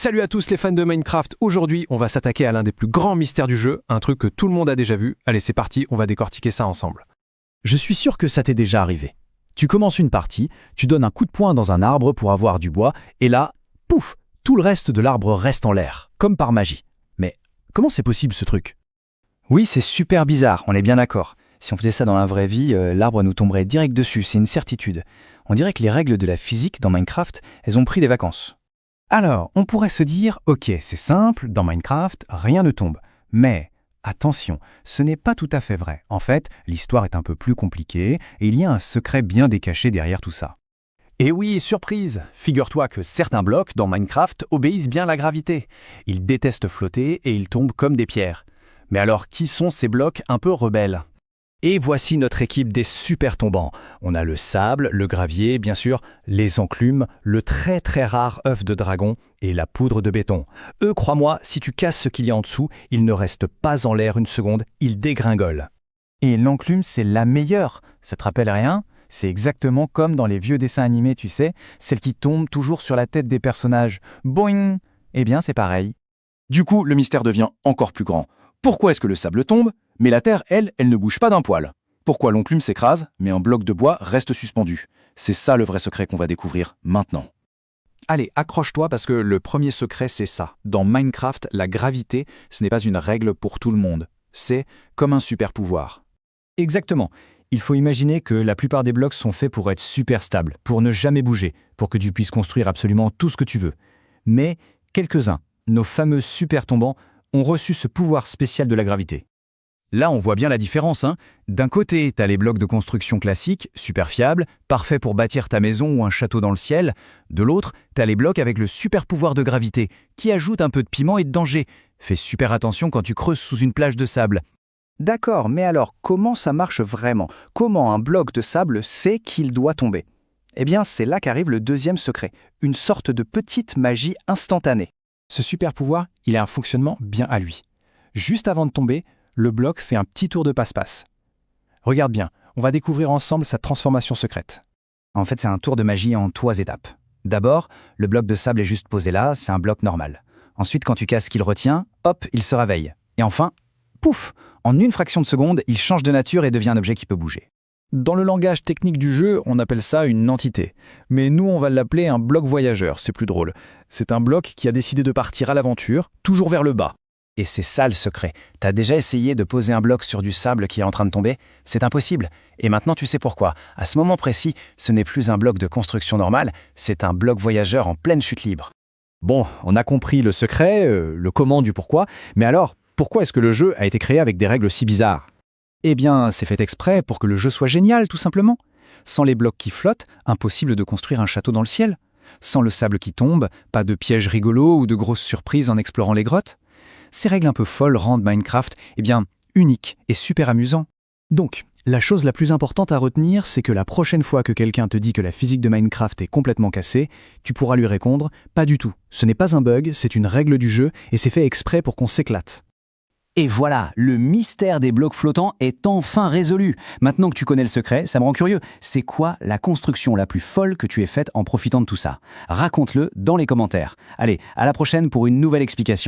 Salut à tous les fans de Minecraft, aujourd'hui on va s'attaquer à l'un des plus grands mystères du jeu, un truc que tout le monde a déjà vu. Allez c'est parti, on va décortiquer ça ensemble. Je suis sûr que ça t'est déjà arrivé. Tu commences une partie, tu donnes un coup de poing dans un arbre pour avoir du bois, et là, pouf, tout le reste de l'arbre reste en l'air, comme par magie. Mais comment c'est possible ce truc? Oui, c'est super bizarre, on est bien d'accord. Si on faisait ça dans la vraie vie, l'arbre nous tomberait direct dessus, c'est une certitude. On dirait que les règles de la physique dans Minecraft, elles ont pris des vacances. Alors, on pourrait se dire, ok, c'est simple, dans Minecraft, rien ne tombe. Mais, attention, ce n'est pas tout à fait vrai. En fait, l'histoire est un peu plus compliquée, et il y a un secret bien décaché derrière tout ça. Et oui, surprise! Figure-toi que certains blocs dans Minecraft obéissent bien à la gravité. Ils détestent flotter et ils tombent comme des pierres. Mais alors, qui sont ces blocs un peu rebelles? Et voici notre équipe des super tombants. On a le sable, le gravier, bien sûr, les enclumes, le très très rare œuf de dragon et la poudre de béton. Eux, crois-moi, si tu casses ce qu'il y a en dessous, ils ne restent pas en l'air une seconde, ils dégringolent. Et l'enclume, c'est la meilleure. Ça te rappelle rien? C'est exactement comme dans les vieux dessins animés, tu sais, celle qui tombe toujours sur la tête des personnages. Boing! Eh bien, c'est pareil. Du coup, le mystère devient encore plus grand. Pourquoi est-ce que le sable tombe, mais la terre, elle ne bouge pas d'un poil? Pourquoi l'enclume s'écrase, mais un bloc de bois reste suspendu? C'est ça le vrai secret qu'on va découvrir maintenant. Allez, accroche-toi parce que le premier secret, c'est ça. Dans Minecraft, la gravité, ce n'est pas une règle pour tout le monde. C'est comme un super pouvoir. Exactement. Il faut imaginer que la plupart des blocs sont faits pour être super stables, pour ne jamais bouger, pour que tu puisses construire absolument tout ce que tu veux. Mais quelques-uns, nos fameux super tombants, ont reçu ce pouvoir spécial de la gravité. Là, on voit bien la différence, hein. D'un côté, t'as les blocs de construction classiques, super fiables, parfaits pour bâtir ta maison ou un château dans le ciel. De l'autre, t'as les blocs avec le super pouvoir de gravité, qui ajoute un peu de piment et de danger. Fais super attention quand tu creuses sous une plage de sable. D'accord, mais alors comment ça marche vraiment? Comment un bloc de sable sait qu'il doit tomber? Eh bien, c'est là qu'arrive le deuxième secret, une sorte de petite magie instantanée. Ce super pouvoir, il a un fonctionnement bien à lui. Juste avant de tomber, le bloc fait un petit tour de passe-passe. Regarde bien, on va découvrir ensemble sa transformation secrète. En fait, c'est un tour de magie en 3 étapes. D'abord, le bloc de sable est juste posé là, c'est un bloc normal. Ensuite, quand tu casses ce qu'il retient, hop, il se réveille. Et enfin, pouf! En une fraction de seconde, il change de nature et devient un objet qui peut bouger. Dans le langage technique du jeu, on appelle ça une entité. Mais nous, on va l'appeler un bloc voyageur, c'est plus drôle. C'est un bloc qui a décidé de partir à l'aventure, toujours vers le bas. Et c'est ça le secret. T'as déjà essayé de poser un bloc sur du sable qui est en train de tomber? C'est impossible. Et maintenant tu sais pourquoi. À ce moment précis, ce n'est plus un bloc de construction normale, c'est un bloc voyageur en pleine chute libre. Bon, on a compris le secret, le comment du pourquoi, mais alors, pourquoi est-ce que le jeu a été créé avec des règles si bizarres? Eh bien, c'est fait exprès pour que le jeu soit génial, tout simplement. Sans les blocs qui flottent, impossible de construire un château dans le ciel. Sans le sable qui tombe, pas de pièges rigolos ou de grosses surprises en explorant les grottes. Ces règles un peu folles rendent Minecraft, unique et super amusant. Donc, la chose la plus importante à retenir, c'est que la prochaine fois que quelqu'un te dit que la physique de Minecraft est complètement cassée, tu pourras lui répondre « Pas du tout, ce n'est pas un bug, c'est une règle du jeu et c'est fait exprès pour qu'on s'éclate ». Et voilà, le mystère des blocs flottants est enfin résolu. Maintenant que tu connais le secret, ça me rend curieux. C'est quoi la construction la plus folle que tu aies faite en profitant de tout ça? Raconte-le dans les commentaires. Allez, à la prochaine pour une nouvelle explication.